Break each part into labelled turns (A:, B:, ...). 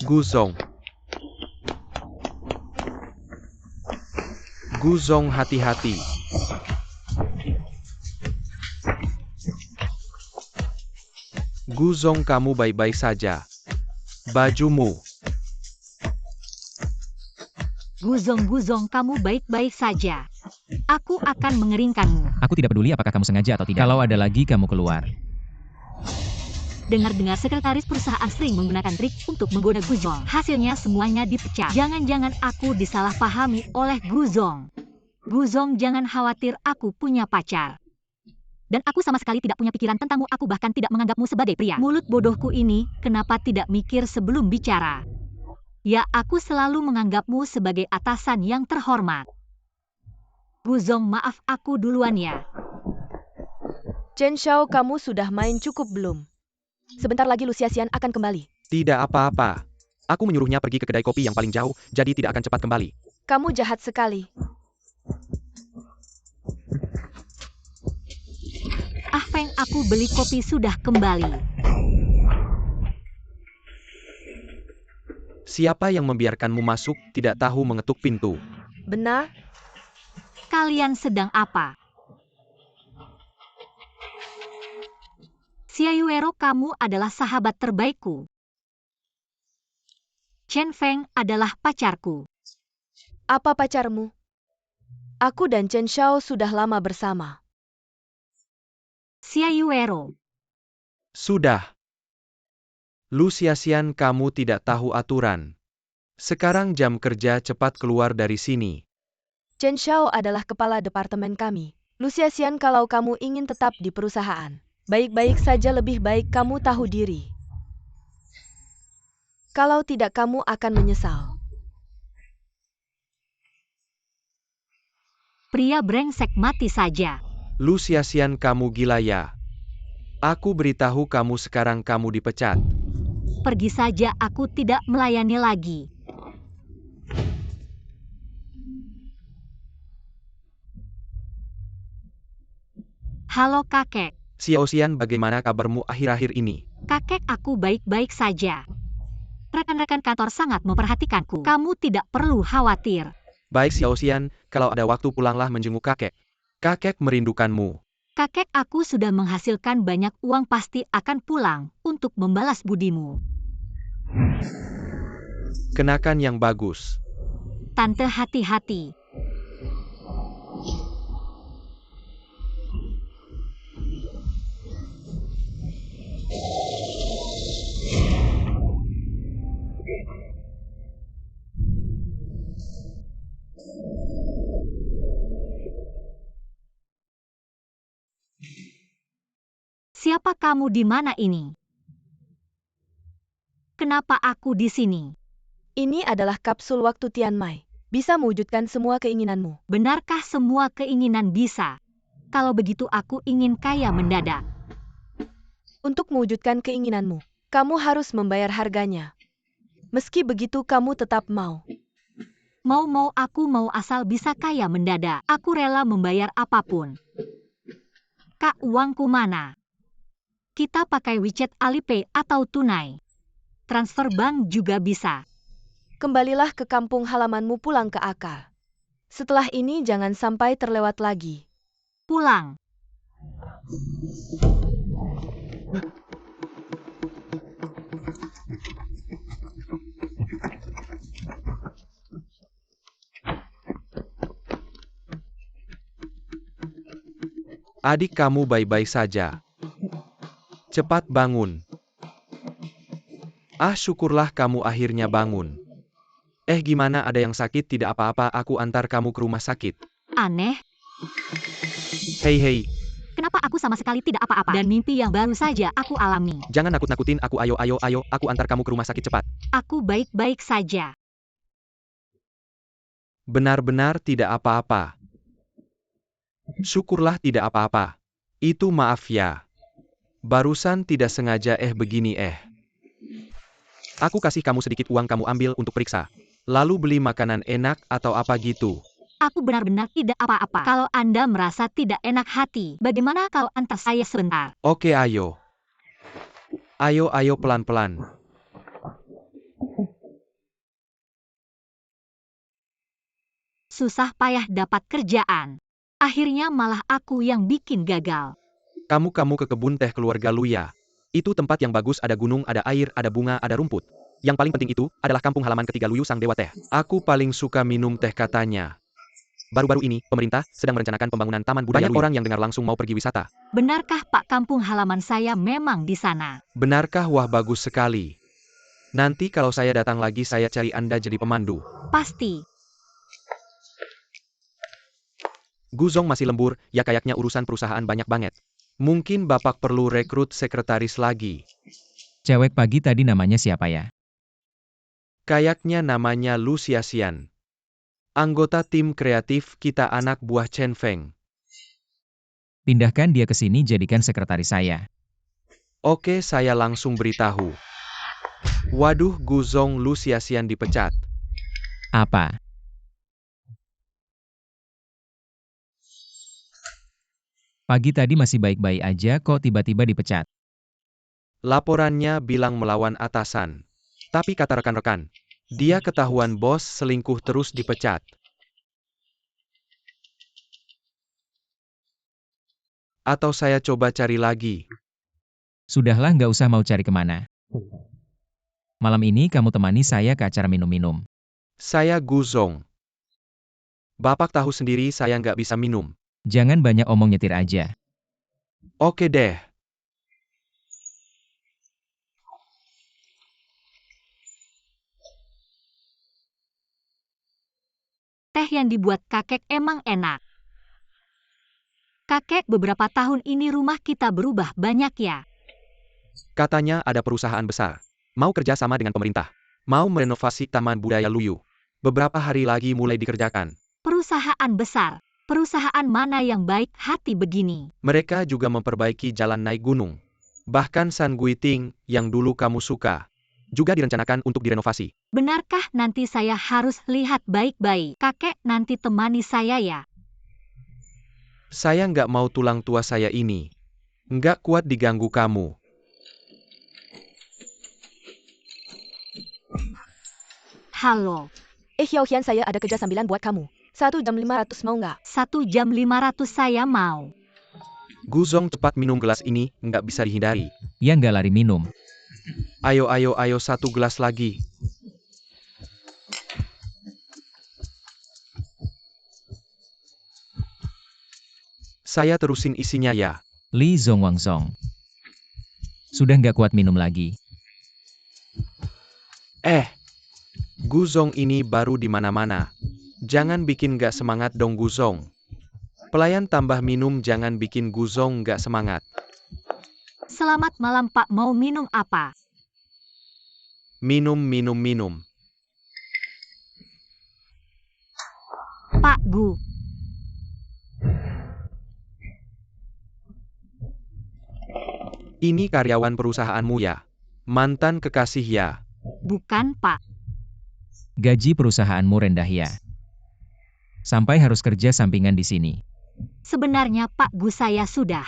A: Guzong. Guzong, hati-hati. Guzong, kamu baik-baik saja. Bajumu.
B: Guzong, kamu baik-baik saja. Aku akan mengeringkanmu.
C: Aku tidak peduli apakah kamu sengaja atau tidak. Kalau ada lagi kamu keluar.
B: Dengar-dengar sekretaris perusahaan sering menggunakan trik untuk menggoda Guzong. Hasilnya semuanya dipecat. Jangan-jangan aku disalahpahami oleh Guzong. Guzong, jangan khawatir, aku punya pacar. Dan aku sama sekali tidak punya pikiran tentangmu, aku bahkan tidak menganggapmu sebagai pria. Mulut bodohku ini, kenapa tidak mikir sebelum bicara? Ya, aku selalu menganggapmu sebagai atasan yang terhormat. Guzong, maaf, aku duluan ya.
D: Chen Xiao, kamu sudah main cukup belum? Sebentar lagi Lu Xiaxian akan kembali.
A: Tidak apa-apa. Aku menyuruhnya pergi ke kedai kopi yang paling jauh, jadi tidak akan cepat kembali.
D: Kamu jahat sekali.
B: Ah Feng, aku beli kopi sudah kembali.
A: Siapa yang membiarkanmu masuk tidak tahu mengetuk pintu.
D: Benar?
B: Kalian sedang apa? Xiaoyuero, kamu adalah sahabat terbaikku. Chen Feng adalah pacarku.
D: Apa pacarmu? Aku dan Chen Xiao sudah lama bersama.
B: Xiaoyuero.
A: Sudah. Lu Xiaxian, kamu tidak tahu aturan. Sekarang jam kerja, cepat keluar dari sini.
D: Chen Xiao adalah kepala departemen kami. Lu Xiaxian, kalau kamu ingin tetap di perusahaan, baik-baik saja lebih baik kamu tahu diri. Kalau tidak kamu akan menyesal.
B: Pria brengsek, mati saja.
A: Lu Xiaxian, kamu gila ya? Aku beritahu kamu sekarang kamu dipecat.
B: Pergi saja, aku tidak melayani lagi. Halo kakek.
A: Xiaoxian, bagaimana kabarmu akhir-akhir ini?
B: Kakek, aku baik-baik saja. Rekan-rekan kantor sangat memperhatikanku. Kamu tidak perlu khawatir.
A: Baik Xiaoxian, kalau ada waktu pulanglah menjenguk kakek. Kakek merindukanmu.
B: Kakek, aku sudah menghasilkan banyak uang, pasti akan pulang untuk membalas budimu.
A: Kenakan yang bagus.
B: Tante, hati-hati. Siapa kamu, di mana ini? Kenapa aku di sini?
D: Ini adalah kapsul waktu Tian Mai. Bisa mewujudkan semua keinginanmu.
B: Benarkah semua keinginan bisa? Kalau begitu aku ingin kaya mendadak.
D: Untuk mewujudkan keinginanmu, kamu harus membayar harganya. Meski begitu kamu tetap mau.
B: Mau, aku mau, asal bisa kaya mendadak. Aku rela membayar apapun. Kak, uangku mana? Kita pakai WeChat, Alipay, atau tunai. Transfer bank juga bisa.
D: Kembalilah ke kampung halamanmu, pulang ke akal. Setelah ini jangan sampai terlewat lagi.
B: Pulang.
A: Adik kamu baik-baik saja. Cepat bangun. Ah, syukurlah kamu akhirnya bangun. Gimana, ada yang sakit? Tidak apa-apa, aku antar kamu ke rumah sakit.
B: Aneh.
A: Hei.
B: Kenapa aku sama sekali tidak apa-apa? Dan mimpi yang baru saja aku alami.
A: Jangan nakut-nakutin aku, ayo, aku antar kamu ke rumah sakit cepat.
B: Aku baik-baik saja.
A: Benar-benar tidak apa-apa. Syukurlah tidak apa-apa. Itu maaf ya. Barusan tidak sengaja begini. Aku kasih kamu sedikit uang, kamu ambil untuk periksa. Lalu beli makanan enak atau apa gitu.
B: Aku benar-benar tidak apa-apa. Kalau Anda merasa tidak enak hati, bagaimana kalau antar saya sebentar?
A: Oke, ayo. Ayo pelan-pelan.
B: susah payah dapat kerjaan. Akhirnya malah aku yang bikin gagal.
A: Kamu ke kebun teh keluarga Luya. Itu tempat yang bagus, ada gunung, ada air, ada bunga, ada rumput. Yang paling penting itu adalah kampung halaman ketiga Luyu sang dewa teh. Aku paling suka minum teh katanya. Baru-baru ini, pemerintah sedang merencanakan pembangunan taman budaya Luyu. Banyak orang yang dengar langsung mau pergi wisata.
B: Benarkah Pak, kampung halaman saya memang di sana?
A: Benarkah? Wah, bagus sekali. Nanti kalau saya datang lagi saya cari Anda jadi pemandu.
B: Pasti.
A: Guzong masih lembur, ya kayaknya urusan perusahaan banyak banget. Mungkin Bapak perlu rekrut sekretaris lagi.
C: Cewek pagi tadi namanya siapa ya?
A: Kayaknya namanya Lu Xiaxian. Anggota tim kreatif kita, anak buah Chen Feng.
C: Pindahkan dia ke sini jadikan sekretaris saya.
A: Oke, saya langsung beritahu. Waduh, Guzong, Lu Xiaxian dipecat.
C: Apa? Pagi tadi masih baik-baik aja kok tiba-tiba dipecat.
A: Laporannya bilang melawan atasan. Tapi kata rekan-rekan, dia ketahuan bos selingkuh terus dipecat. Atau saya coba cari lagi.
C: Sudahlah, nggak usah mau cari kemana. Malam ini kamu temani saya ke acara minum-minum.
A: Saya Guzong. Bapak tahu sendiri saya nggak bisa minum.
C: Jangan banyak omong, nyetir aja.
A: Oke deh.
B: Teh yang dibuat kakek emang enak. Kakek, beberapa tahun ini rumah kita berubah banyak ya.
A: Katanya ada perusahaan besar. Mau kerja sama dengan pemerintah. Mau merenovasi Taman Budaya Luyu. Beberapa hari lagi mulai dikerjakan.
B: Perusahaan besar. Perusahaan mana yang baik hati begini?
A: Mereka juga memperbaiki jalan naik gunung. Bahkan San Guiting, yang dulu kamu suka, juga direncanakan untuk direnovasi.
B: Benarkah? Nanti saya harus lihat baik-baik. Kakek, nanti temani saya ya.
A: Saya nggak mau tulang tua saya ini. Nggak kuat diganggu kamu.
B: Halo.
D: Xiaoxian, saya ada kerja sambilan buat kamu. 1 jam 500 mau nggak?
B: 1 jam 500 saya mau.
A: Guzong, cepat minum gelas ini, nggak bisa dihindari.
C: Ya nggak lari minum.
A: Ayo, 1 gelas lagi. Saya terusin isinya ya.
C: Li Zongwangsong. Sudah nggak kuat minum lagi.
A: Guzong ini baru di mana-mana. Jangan bikin nggak semangat dong Guzong. Pelayan tambah minum, jangan bikin Guzong nggak semangat.
B: Selamat malam Pak, mau minum apa?
A: Minum.
B: Pak Gu.
A: Ini karyawan perusahaanmu ya? Mantan kekasih ya?
B: Bukan Pak.
C: Gaji perusahaanmu rendah ya? Sampai harus kerja sampingan di sini.
B: Sebenarnya Pak Gu, saya sudah.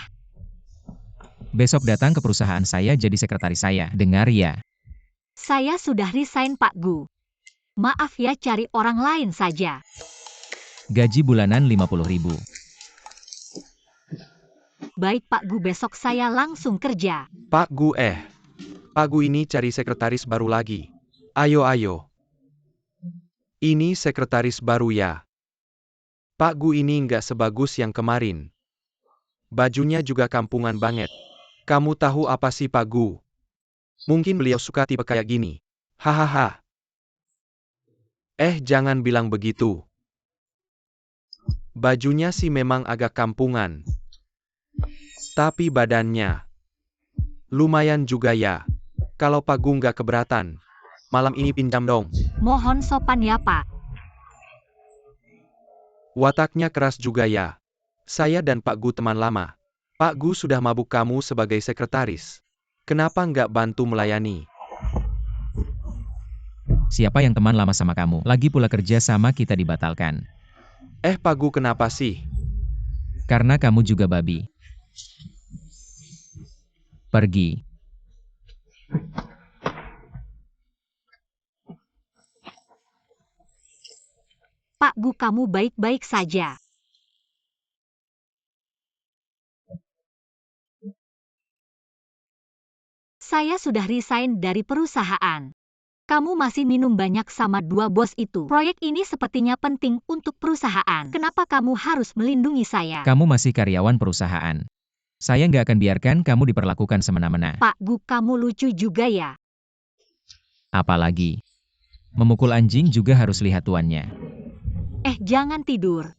C: Besok datang ke perusahaan saya jadi sekretaris saya. Dengar ya?
B: Saya sudah resign Pak Gu. Maaf ya, cari orang lain saja.
C: Gaji bulanan 50.000.
B: Baik Pak Gu, besok saya langsung kerja.
A: Pak Gu ini cari sekretaris baru lagi. Ayo. Ini sekretaris baru ya? Pak Gu ini nggak sebagus yang kemarin. Bajunya juga kampungan banget. Kamu tahu apa sih Pak Gu? Mungkin beliau suka tipe kayak gini. Hahaha. Jangan bilang begitu. Bajunya sih memang agak kampungan. Tapi badannya lumayan juga ya. Kalau Pak Gu nggak keberatan, malam ini pinjam dong.
B: Mohon sopan ya Pak.
A: Wataknya keras juga ya. Saya dan Pak Gu teman lama. Pak Gu sudah mabuk kamu sebagai sekretaris. Kenapa nggak bantu melayani?
C: Siapa yang teman lama sama kamu? Lagi pula kerja sama kita dibatalkan.
A: Pak Gu kenapa sih?
C: Karena kamu juga babi. Pergi.
B: Pak Gu, kamu baik-baik saja. Saya sudah resign dari perusahaan. Kamu masih minum banyak sama dua bos itu. Proyek ini sepertinya penting untuk perusahaan. Kenapa kamu harus melindungi saya?
C: Kamu masih karyawan perusahaan. Saya nggak akan biarkan kamu diperlakukan semena-mena.
B: Pak Gu, kamu lucu juga ya.
C: Apalagi, memukul anjing juga harus lihat tuannya.
B: Jangan tidur.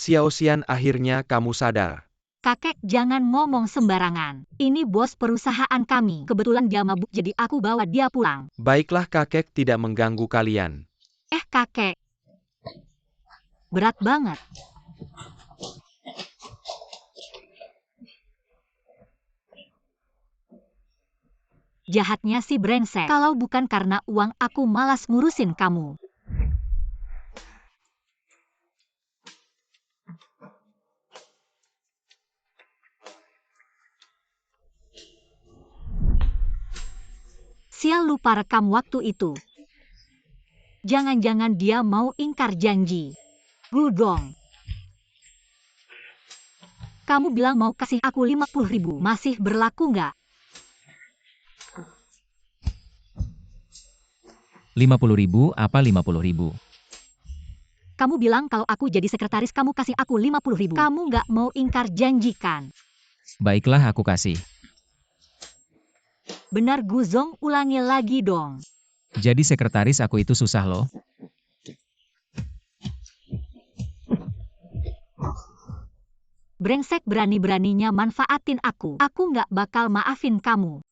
A: Xiaoxian, akhirnya kamu sadar.
B: Kakek, jangan ngomong sembarangan. Ini bos perusahaan kami. Kebetulan dia mabuk jadi aku bawa dia pulang.
A: Baiklah, kakek tidak mengganggu kalian.
B: Kakek. Berat banget. Jahatnya si brengsek. Kalau bukan karena uang, aku malas ngurusin kamu. Sial, lupa rekam waktu itu. Jangan-jangan dia mau ingkar janji. Gudong. Kamu bilang mau kasih aku 50.000. Masih berlaku nggak?
C: 50.000 apa 50.000?
B: Kamu bilang kalau aku jadi sekretaris kamu kasih aku 50.000. Kamu nggak mau ingkar janji kan?
C: Baiklah, aku kasih.
B: Benar Guzong, ulangi lagi dong.
C: Jadi sekretaris aku itu susah loh.
B: Brengsek, berani-beraninya manfaatin aku. Aku nggak bakal maafin kamu.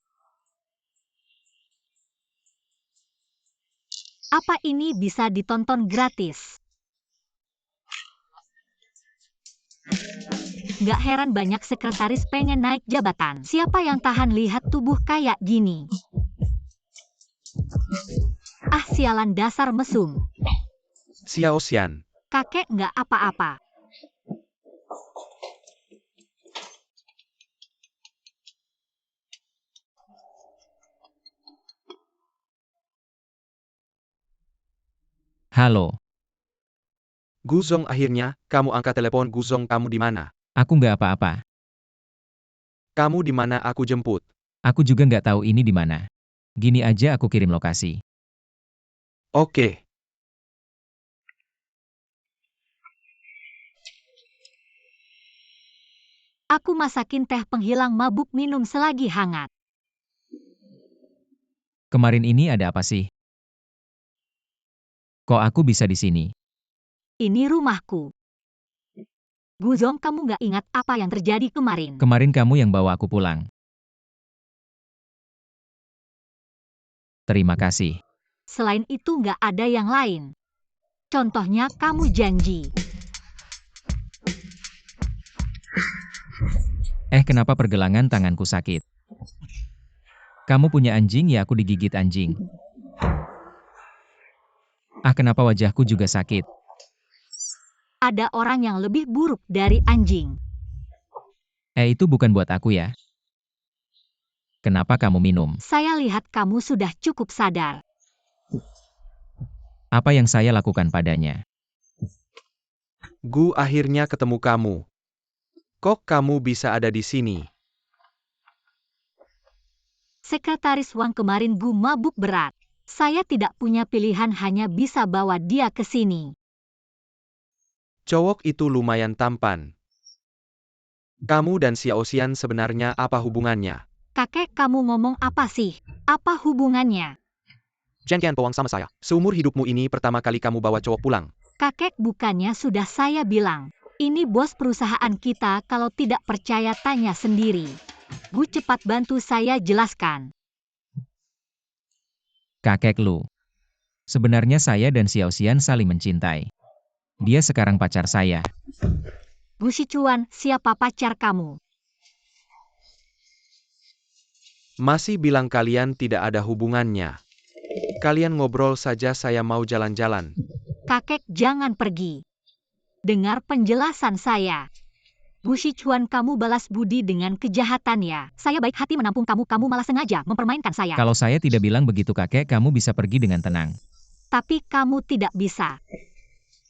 B: Apa ini bisa ditonton gratis? Nggak heran banyak sekretaris pengen naik jabatan. Siapa yang tahan lihat tubuh kayak gini? Sialan, dasar mesum.
A: Xiaoxian.
B: Kakek nggak apa-apa.
C: Halo,
A: Guzong, akhirnya kamu angkat telepon. Guzong, kamu di mana?
C: aku nggak apa-apa.
A: Kamu di mana? Aku jemput.
C: Aku juga nggak tahu ini di mana. Gini aja aku kirim lokasi.
A: Oke.
B: Aku masakin teh penghilang mabuk, minum selagi hangat.
C: Kemarin ini ada apa sih? Kok aku bisa di sini?
B: Ini rumahku. Guzong, kamu nggak ingat apa yang terjadi kemarin?
C: Kemarin kamu yang bawa aku pulang. Terima kasih.
B: Selain itu nggak ada yang lain. Contohnya kamu janji.
C: Kenapa pergelangan tanganku sakit? Kamu punya anjing ya, aku digigit anjing. Kenapa wajahku juga sakit?
B: Ada orang yang lebih buruk dari anjing.
C: Itu bukan buat aku ya. Kenapa kamu minum?
B: Saya lihat kamu sudah cukup sadar.
C: Apa yang saya lakukan padanya?
A: Gu, akhirnya ketemu kamu. Kok kamu bisa ada di sini?
B: Sekretaris Wang kemarin Gu mabuk berat. Saya tidak punya pilihan, hanya bisa bawa dia ke sini.
A: Cowok itu lumayan tampan. Kamu dan Xiaoxian sebenarnya apa hubungannya?
B: Kakek, kamu ngomong apa sih? Apa hubungannya?
A: Jangan bohong sama saya. Seumur hidupmu ini pertama kali kamu bawa cowok pulang.
B: Kakek, bukannya sudah saya bilang. Ini bos perusahaan kita, kalau tidak percaya tanya sendiri. Gu, cepat bantu saya jelaskan.
C: Kakek Lu. Sebenarnya saya dan Xiao Xian saling mencintai. Dia sekarang pacar saya.
B: Gu Sichuan, siapa pacar kamu?
A: Masih bilang kalian tidak ada hubungannya. Kalian ngobrol saja, saya mau jalan-jalan.
B: Kakek, jangan pergi. Dengar penjelasan saya. Gu Sichuan, kamu balas budi dengan kejahatan ya. Saya baik hati menampung kamu, kamu malah sengaja mempermainkan saya.
C: Kalau saya tidak bilang begitu kakek, kamu bisa pergi dengan tenang.
B: Tapi kamu tidak bisa.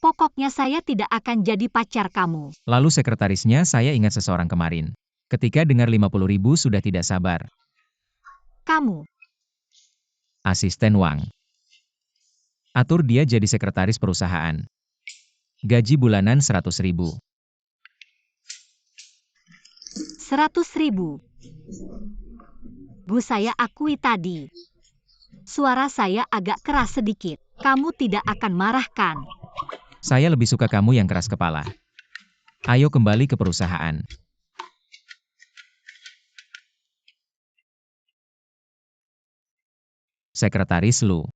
B: Pokoknya saya tidak akan jadi pacar kamu.
C: Lalu sekretarisnya saya ingat seseorang kemarin. Ketika dengar 50.000 sudah tidak sabar.
B: Kamu.
C: Asisten Wang. Atur dia jadi sekretaris perusahaan. Gaji bulanan 100.000.
B: 100.000. Gu, saya akui tadi. Suara saya agak keras sedikit. Kamu tidak akan marah kan?
C: Saya lebih suka kamu yang keras kepala. Ayo kembali ke perusahaan. Sekretaris Lu.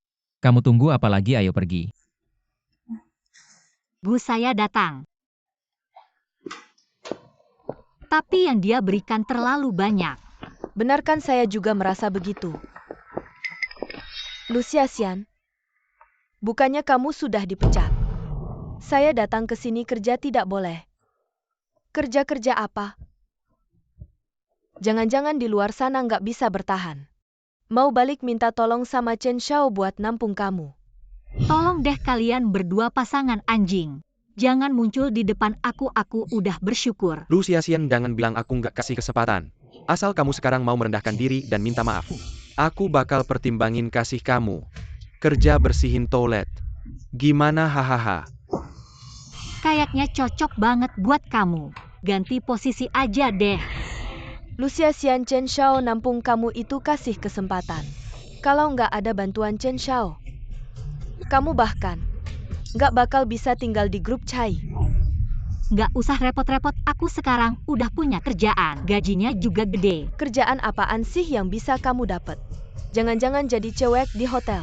C: Kamu tunggu apa lagi, ayo pergi.
B: Gu, saya datang. Tapi yang dia berikan terlalu banyak.
D: Benarkan saya juga merasa begitu. Lucia Xian, bukannya kamu sudah dipecat? Saya datang ke sini kerja tidak boleh. Kerja-kerja apa? Jangan-jangan di luar sana nggak bisa bertahan. Mau balik minta tolong sama Chen Xiao buat nampung kamu.
B: Tolong deh kalian berdua pasangan anjing. Jangan muncul di depan aku udah bersyukur.
A: Lu sia-sian, jangan bilang aku nggak kasih kesempatan. Asal kamu sekarang mau merendahkan diri dan minta maaf. Aku bakal pertimbangin kasih kamu. Kerja bersihin toilet. Gimana, hahaha.
B: Kayaknya cocok banget buat kamu. Ganti posisi aja deh.
D: Lucia Xian, Chen Xiao nampung kamu itu kasih kesempatan. Kalau nggak ada bantuan Chen Xiao, kamu bahkan nggak bakal bisa tinggal di grup Chai.
B: Nggak usah repot-repot, aku sekarang udah punya kerjaan. Gajinya juga gede.
D: Kerjaan apaan sih yang bisa kamu dapat? Jangan-jangan jadi cewek di hotel.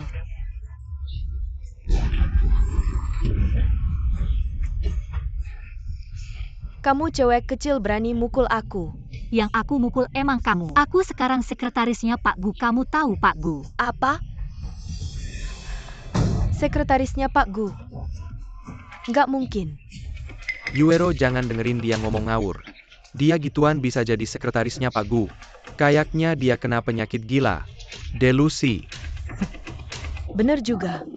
D: Kamu cewek kecil berani mukul aku.
B: Yang aku mukul emang kamu. Aku sekarang sekretarisnya Pak Gu, kamu tahu Pak Gu?
D: Apa? Sekretarisnya Pak Gu? Nggak mungkin.
A: Yuero, jangan dengerin dia ngomong ngawur. Dia gituan bisa jadi sekretarisnya Pak Gu. Kayaknya dia kena penyakit gila. Delusi.
D: Bener juga.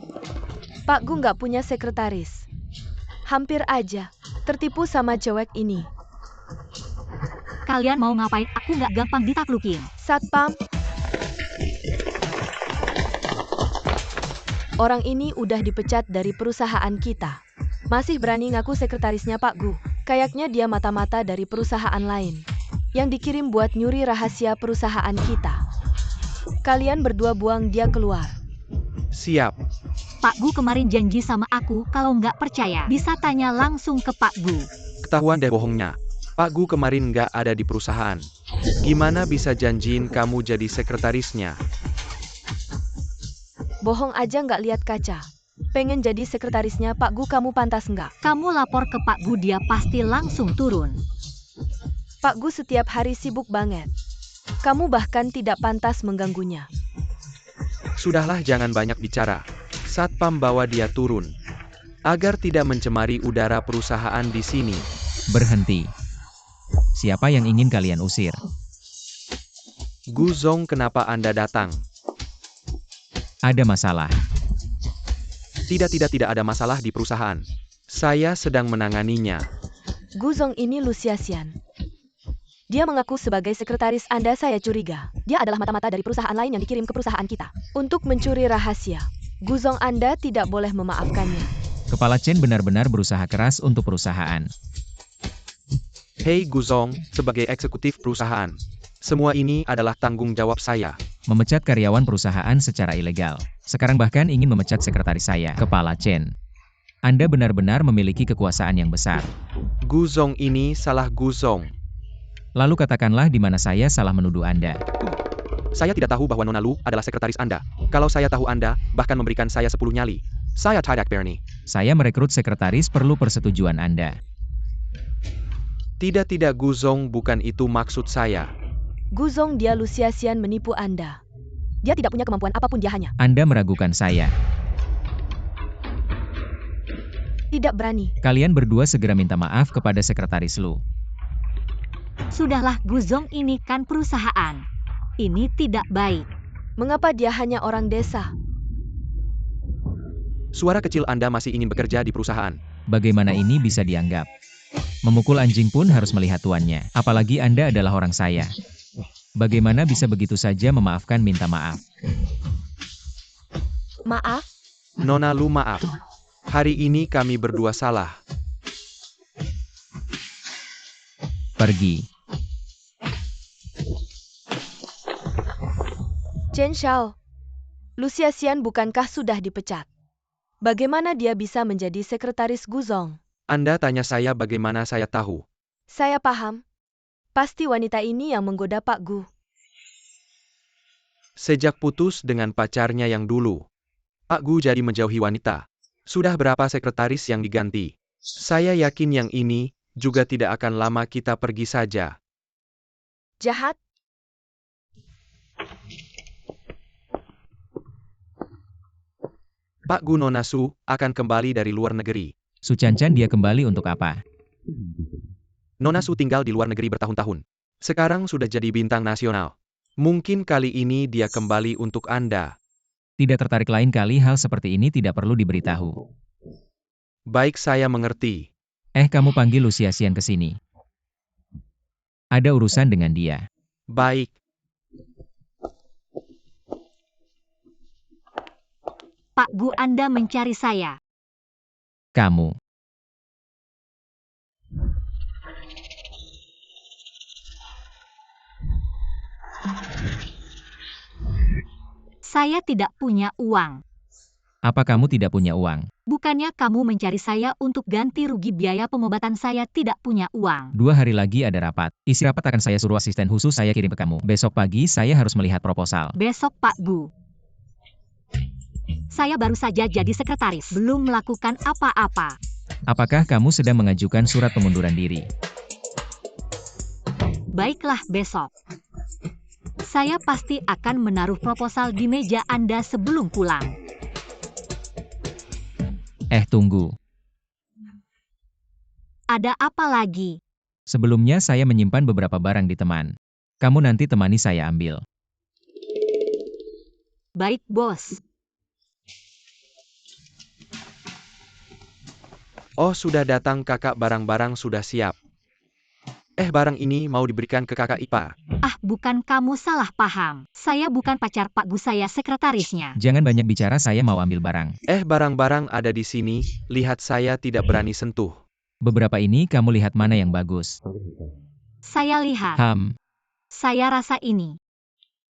D: Pak Gu nggak punya sekretaris. Hampir aja tertipu sama cewek ini.
B: Kalian mau ngapain? Aku nggak gampang ditaklukin.
D: Satpam. Orang ini udah dipecat dari perusahaan kita. Masih berani ngaku sekretarisnya Pak Gu. Kayaknya dia mata-mata dari perusahaan lain. Yang dikirim buat nyuri rahasia perusahaan kita. Kalian berdua buang dia keluar.
A: Siap.
B: Pak Gu kemarin janji sama aku, kalau nggak percaya bisa tanya langsung ke Pak Gu.
A: Ketahuan deh bohongnya. Pak Gu kemarin nggak ada di perusahaan. Gimana bisa janjiin kamu jadi sekretarisnya?
D: Bohong aja nggak lihat kaca. Pengen jadi sekretarisnya Pak Gu, kamu pantas nggak?
B: Kamu lapor ke Pak Gu, dia pasti langsung turun.
D: Pak Gu setiap hari sibuk banget. Kamu bahkan tidak pantas mengganggunya.
A: Sudahlah, jangan banyak bicara. Satpam bawa dia turun. Agar tidak mencemari udara perusahaan di sini.
C: Berhenti. Siapa yang ingin kalian usir?
A: Gu Zong, kenapa Anda datang?
C: Ada masalah.
A: Tidak ada masalah di perusahaan. Saya sedang menanganinya.
D: Gu Zong ini Lucia Xian. Dia mengaku sebagai sekretaris Anda, saya curiga. Dia adalah mata-mata dari perusahaan lain yang dikirim ke perusahaan kita. Untuk mencuri rahasia. Gu Zong, Anda tidak boleh memaafkannya.
C: Kepala Chen benar-benar berusaha keras untuk perusahaan.
A: Hei Gu Zong, sebagai eksekutif perusahaan. Semua ini adalah tanggung jawab saya.
C: Memecat karyawan perusahaan secara ilegal. Sekarang bahkan ingin memecat sekretaris saya, Kepala Chen. Anda benar-benar memiliki kekuasaan yang besar.
A: Gu Zong ini salah Gu Zong.
C: Lalu katakanlah di mana saya salah menuduh Anda.
A: Saya tidak tahu bahwa Nona Lu adalah sekretaris Anda. Kalau saya tahu Anda, bahkan memberikan saya 10 nyali. Saya tidak berani.
C: Saya merekrut sekretaris perlu persetujuan Anda.
A: Tidak Guzong, bukan itu maksud saya.
D: Guzong, dia Lucia Xian menipu Anda. Dia tidak punya kemampuan apapun, dia hanya
C: Anda meragukan saya.
D: tidak berani.
C: Kalian berdua segera minta maaf kepada sekretaris Lu.
B: Sudahlah Guzong, ini kan perusahaan. Ini tidak baik.
D: Mengapa dia hanya orang desa?
A: Suara kecil Anda masih ingin bekerja di perusahaan.
C: Bagaimana ini bisa dianggap? Memukul anjing pun harus melihat tuannya. Apalagi Anda adalah orang saya. Bagaimana bisa begitu saja memaafkan minta maaf?
D: Maaf?
A: Nona Lu, maaf. Hari ini kami berdua salah.
C: Pergi.
D: Chen Xiao, Lucia Xian bukankah sudah dipecat? Bagaimana dia bisa menjadi sekretaris Guzong?
A: Anda tanya saya bagaimana saya tahu.
D: Saya paham. Pasti wanita ini yang menggoda Pak Gu.
A: Sejak putus dengan pacarnya yang dulu, Pak Gu jadi menjauhi wanita. Sudah berapa sekretaris yang diganti? Saya yakin yang ini juga tidak akan lama, kita pergi saja.
D: Jahat?
A: Pak Gu, Nona Su akan kembali dari luar negeri.
C: Su Cancan dia kembali untuk apa?
A: Nona Su tinggal di luar negeri bertahun-tahun. Sekarang sudah jadi bintang nasional. Mungkin kali ini dia kembali untuk Anda.
C: Tidak tertarik, lain kali hal seperti ini tidak perlu diberitahu.
A: Baik, saya mengerti.
C: Kamu panggil Lucia Xian ke sini. Ada urusan dengan dia.
A: Baik.
B: Pak Gu, Anda mencari saya.
C: Kamu.
B: Saya tidak punya uang.
C: Apa kamu tidak punya uang?
B: Bukannya kamu mencari saya untuk ganti rugi biaya pengobatan, saya tidak punya uang.
C: 2 hari lagi ada rapat. Isi rapat akan saya suruh asisten khusus saya kirim ke kamu. Besok pagi saya harus melihat proposal.
B: Besok, Pak Gu. Saya baru saja jadi sekretaris, belum melakukan apa-apa.
C: Apakah kamu sedang mengajukan surat pengunduran diri?
B: Baiklah, besok. Saya pasti akan menaruh proposal di meja Anda sebelum pulang.
C: Tunggu.
B: Ada apa lagi?
C: Sebelumnya saya menyimpan beberapa barang di teman. Kamu nanti temani saya ambil.
B: Baik, bos.
A: Oh, sudah datang kakak, barang-barang sudah siap. Barang ini mau diberikan ke kakak Ipa.
B: Bukan, kamu salah paham. Saya bukan pacar Pak Gu, saya sekretarisnya.
C: Jangan banyak bicara, saya mau ambil barang.
A: Barang-barang ada di sini, lihat, saya tidak berani sentuh.
C: Beberapa ini kamu lihat mana yang bagus.
B: Saya lihat. Saya rasa ini.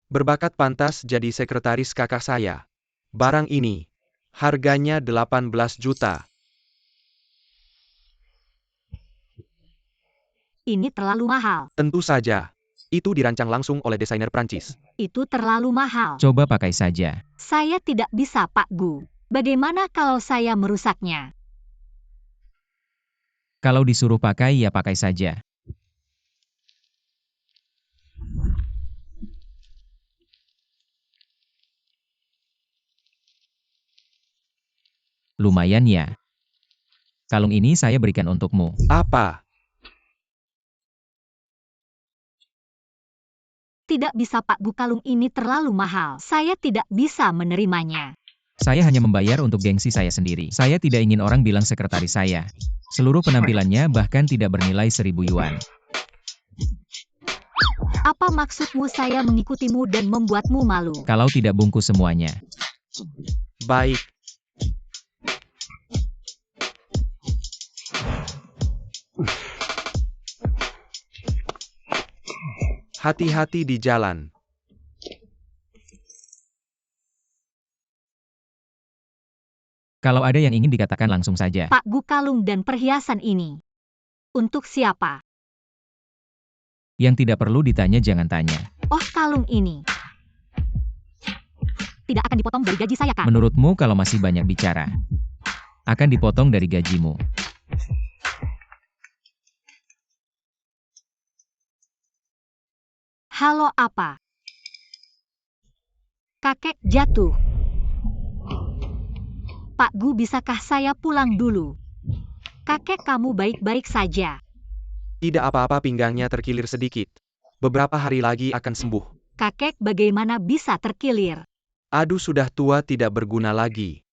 A: Berbakat, pantas jadi sekretaris kakak saya. Barang ini, harganya 18 juta.
B: Ini terlalu mahal.
A: Tentu saja. Itu dirancang langsung oleh desainer Prancis.
B: Itu terlalu mahal.
C: Coba pakai saja.
B: Saya tidak bisa, Pak Gu. Bagaimana kalau saya merusaknya?
C: Kalau disuruh pakai ya pakai saja. Lumayan ya. Kalung ini saya berikan untukmu.
A: Apa?
B: Tidak bisa, Pak Gu, kalung ini terlalu mahal. Saya tidak bisa menerimanya.
C: Saya hanya membayar untuk gengsi saya sendiri. Saya tidak ingin orang bilang sekretaris saya. Seluruh penampilannya bahkan tidak bernilai 1.000 yuan.
B: Apa maksudmu saya mengikutimu dan membuatmu malu?
C: Kalau tidak bungkus semuanya.
A: Baik. Hati-hati di jalan.
C: Kalau ada yang ingin dikatakan langsung saja.
B: Pak Gu, kalung dan perhiasan ini. Untuk siapa?
C: Yang tidak perlu ditanya jangan tanya.
B: Oh, kalung ini. Tidak akan dipotong dari gaji saya, kan?
C: Menurutmu kalau masih banyak bicara, akan dipotong dari gajimu.
B: Halo, apa? Kakek jatuh. Pak Gu, bisakah saya pulang dulu? Kakek, kamu baik-baik saja?
A: Tidak apa-apa, pinggangnya terkilir sedikit. Beberapa hari lagi akan sembuh.
B: Kakek, bagaimana bisa terkilir?
A: Aduh, sudah tua tidak berguna lagi.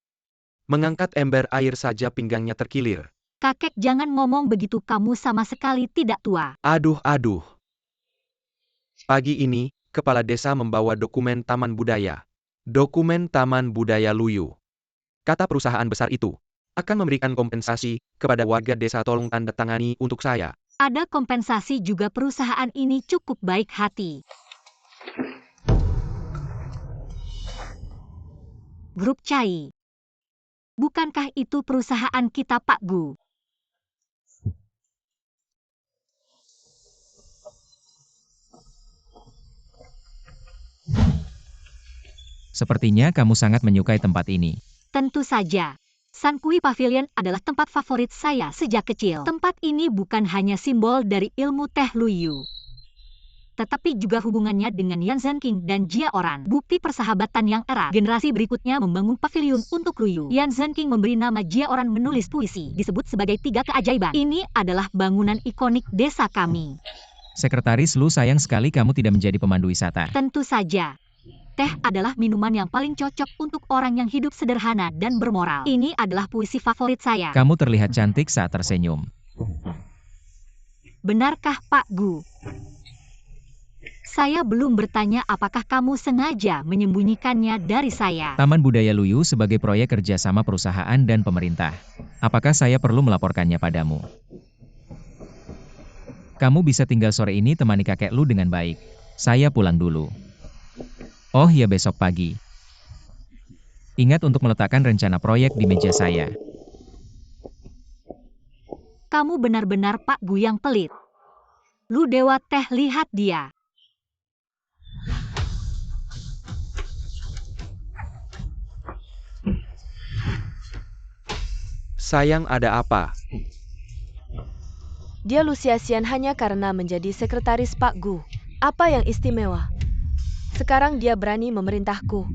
A: Mengangkat ember air saja pinggangnya terkilir.
B: Kakek, jangan ngomong begitu, kamu sama sekali tidak tua.
A: Aduh. Pagi ini, kepala desa membawa dokumen Taman Budaya. Dokumen Taman Budaya Luyu. Kata perusahaan besar itu akan memberikan kompensasi kepada warga desa, tolong tanda tangani untuk saya.
B: Ada kompensasi juga, perusahaan ini cukup baik hati. Grup Cai. Bukankah itu perusahaan kita, Pak Gu?
C: Sepertinya kamu sangat menyukai tempat ini.
B: Tentu saja. San Kui Pavilion adalah tempat favorit saya sejak kecil. Tempat ini bukan hanya simbol dari ilmu teh Luyu, tetapi juga hubungannya dengan Yan Zhenqing dan Jia Oran. Bukti persahabatan yang erat. Generasi berikutnya membangun pavilion untuk Luyu. Yan Zhenqing memberi nama Jia Oran menulis puisi, disebut sebagai 3 keajaiban. Ini adalah bangunan ikonik desa kami.
C: Sekretaris Lu, sayang sekali kamu tidak menjadi pemandu wisata.
B: Tentu saja. Teh adalah minuman yang paling cocok untuk orang yang hidup sederhana dan bermoral. Ini adalah puisi favorit saya.
C: Kamu terlihat cantik saat tersenyum.
B: Benarkah, Pak Gu? Saya belum bertanya apakah kamu sengaja menyembunyikannya dari saya.
C: Taman Budaya Luyu sebagai proyek kerjasama perusahaan dan pemerintah. Apakah saya perlu melaporkannya padamu? Kamu bisa tinggal sore ini temani kakek Lu dengan baik. Saya pulang dulu. Oh ya, besok pagi. Ingat untuk meletakkan rencana proyek di meja saya.
B: Kamu benar-benar Pak Gu yang pelit. Lu dewa teh, lihat dia.
A: Sayang, ada apa?
D: Dia Luciasian hanya karena menjadi sekretaris Pak Gu. Apa yang istimewa? Sekarang dia berani memerintahku.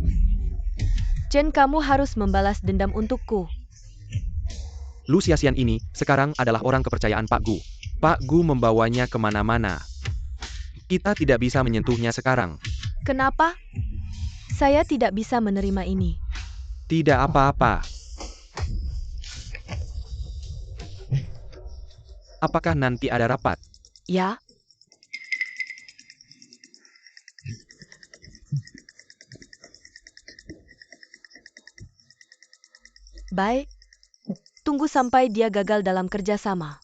D: Chen, kamu harus membalas dendam untukku.
A: Luciasian ini sekarang adalah orang kepercayaan Pak Gu. Pak Gu membawanya kemana-mana. Kita tidak bisa menyentuhnya sekarang.
D: Kenapa? Saya tidak bisa menerima ini.
A: Tidak apa-apa. Apakah nanti ada rapat?
D: Ya. Baik. Tunggu sampai dia gagal dalam kerjasama.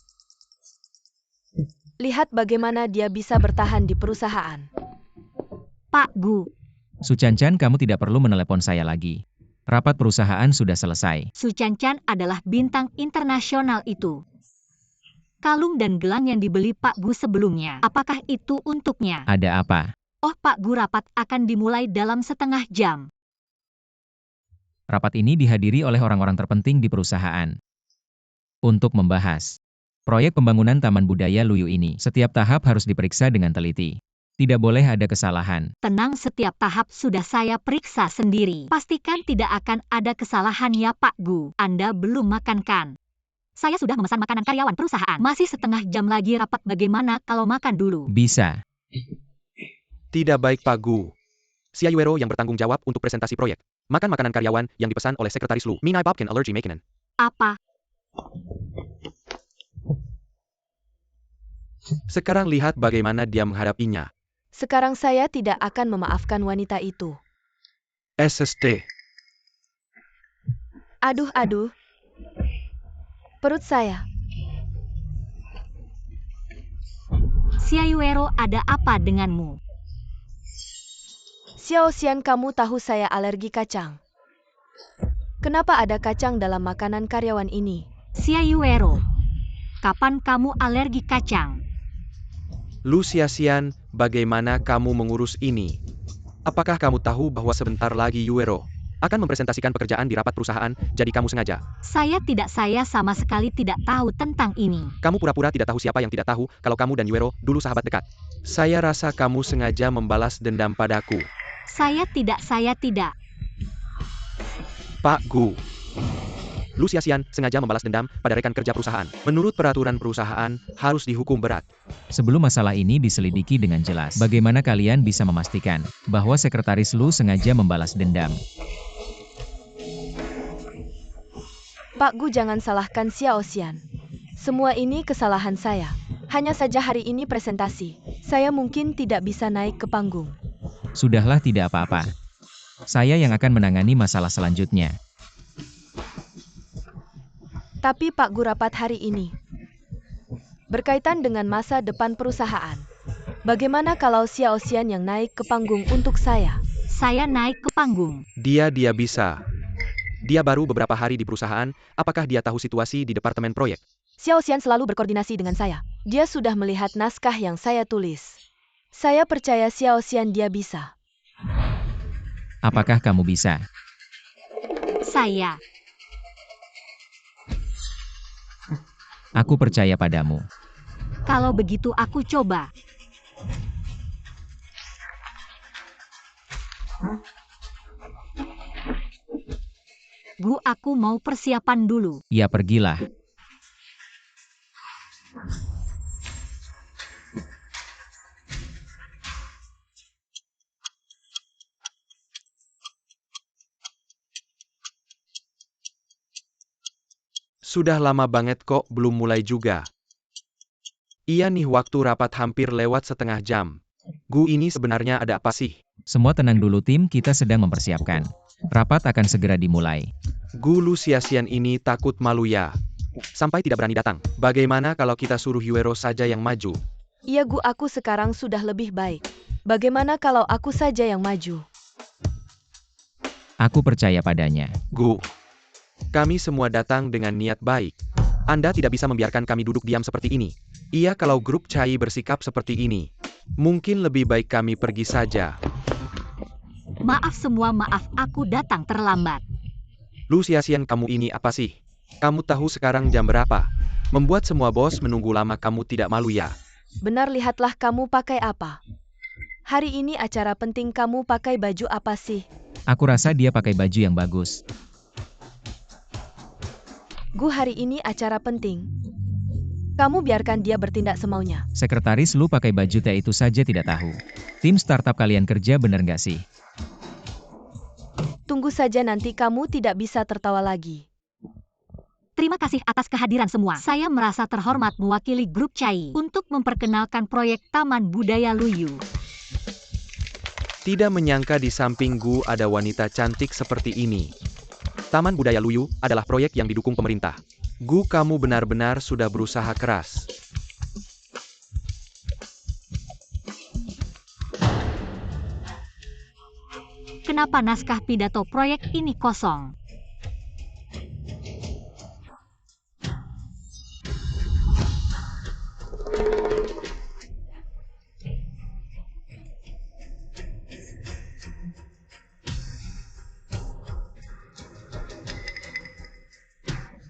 D: Lihat bagaimana dia bisa bertahan di perusahaan.
B: Pak Gu.
C: Su Chan-chan, kamu tidak perlu menelepon saya lagi. Rapat perusahaan sudah selesai.
B: Su Chan-chan adalah bintang internasional itu. Kalung dan gelang yang dibeli Pak Gu sebelumnya, apakah itu untuknya?
C: Ada apa?
B: Oh, Pak Gu, rapat akan dimulai dalam setengah jam.
C: Rapat ini dihadiri oleh orang-orang terpenting di perusahaan. Untuk membahas proyek pembangunan Taman Budaya Luyu ini, setiap tahap harus diperiksa dengan teliti. Tidak boleh ada kesalahan.
B: Tenang, setiap tahap sudah saya periksa sendiri. Pastikan tidak akan ada kesalahan ya, Pak Gu. Anda belum makan kan? Saya sudah memesan makanan karyawan perusahaan. Masih setengah jam lagi rapat, bagaimana kalau makan dulu?
C: Bisa.
A: Tidak baik, Pak Gu. Xiayuero yang bertanggung jawab untuk presentasi proyek. Makan makanan karyawan yang dipesan oleh sekretaris Lu. Minai Popkin allergy makanan.
B: Apa?
A: Sekarang lihat bagaimana dia menghadapinya.
D: Sekarang saya tidak akan memaafkan wanita itu.
A: SST.
D: Aduh. Perut saya.
B: Xiayuero, ada apa denganmu?
D: Xiao Xian, kamu tahu saya alergi kacang. Kenapa ada kacang dalam makanan karyawan ini?
B: Xiayuero, kapan kamu alergi kacang?
A: Lu Xiaxian, bagaimana kamu mengurus ini? Apakah kamu tahu bahwa sebentar lagi Yuero akan mempresentasikan pekerjaan di rapat perusahaan, jadi kamu sengaja?
B: Saya sama sekali tidak tahu tentang ini.
A: Kamu pura-pura tidak tahu siapa yang tidak tahu kalau kamu dan Yuero dulu sahabat dekat. Saya rasa kamu sengaja membalas dendam padaku.
B: Saya tidak.
A: Pak Gu. Lu Xiaxian sengaja membalas dendam pada rekan kerja perusahaan. Menurut peraturan perusahaan, harus dihukum berat.
C: Sebelum masalah ini diselidiki dengan jelas, bagaimana kalian bisa memastikan bahwa sekretaris Lu sengaja membalas dendam?
D: Pak Gu, jangan salahkan Xiaoxian. Semua ini kesalahan saya. Hanya saja hari ini presentasi. Saya mungkin tidak bisa naik ke panggung.
C: Sudahlah, tidak apa-apa. Saya yang akan menangani masalah selanjutnya.
D: Tapi Pak Gu, rapat hari ini berkaitan dengan masa depan perusahaan. Bagaimana kalau Xiaoxian yang naik ke panggung untuk saya?
B: Saya naik ke panggung.
A: Dia bisa. Dia baru beberapa hari di perusahaan, apakah dia tahu situasi di departemen proyek?
D: Xiaoxian selalu berkoordinasi dengan saya. Dia sudah melihat naskah yang saya tulis. Saya percaya Xiaoxian dia bisa.
C: Apakah kamu bisa?
B: Saya.
C: Aku percaya padamu.
B: Kalau begitu aku coba. Gu, aku mau persiapan dulu.
C: Ya, pergilah.
A: Sudah lama banget kok belum mulai juga. Iya nih, waktu rapat hampir lewat setengah jam. Gu, ini sebenarnya ada apa sih?
C: Semua tenang dulu, tim kita sedang mempersiapkan. Rapat akan segera dimulai.
A: Gu, Lu Xiaxian ini takut malu ya. Sampai tidak berani datang. Bagaimana kalau kita suruh Yuero saja yang maju?
D: Iya Gu, aku sekarang sudah lebih baik. Bagaimana kalau aku saja yang maju?
C: Aku percaya padanya.
A: Gu, kami semua datang dengan niat baik. Anda tidak bisa membiarkan kami duduk diam seperti ini. Iya, kalau grup Chai bersikap seperti ini, mungkin lebih baik kami pergi saja.
B: Maaf semua, maaf aku datang terlambat.
A: Lu Xiaxian, kamu ini apa sih? Kamu tahu sekarang jam berapa? Membuat semua bos menunggu lama, kamu tidak malu ya?
D: Benar, lihatlah kamu pakai apa. Hari ini acara penting, kamu pakai baju apa sih?
C: Aku rasa dia pakai baju yang bagus.
D: Gu, hari ini acara penting. Kamu biarkan dia bertindak semaunya.
C: Sekretaris Lu pakai baju teh itu saja tidak tahu. Tim startup kalian kerja bener nggak sih?
D: Tunggu saja, nanti kamu tidak bisa tertawa lagi.
B: Terima kasih atas kehadiran semua. Saya merasa terhormat mewakili grup Chai untuk memperkenalkan proyek Taman Budaya Luyu.
A: Tidak menyangka di samping Gu ada wanita cantik seperti ini. Taman Budaya Luyu adalah proyek yang didukung pemerintah. Gu, kamu benar-benar sudah berusaha keras.
B: Kenapa naskah pidato proyek ini kosong?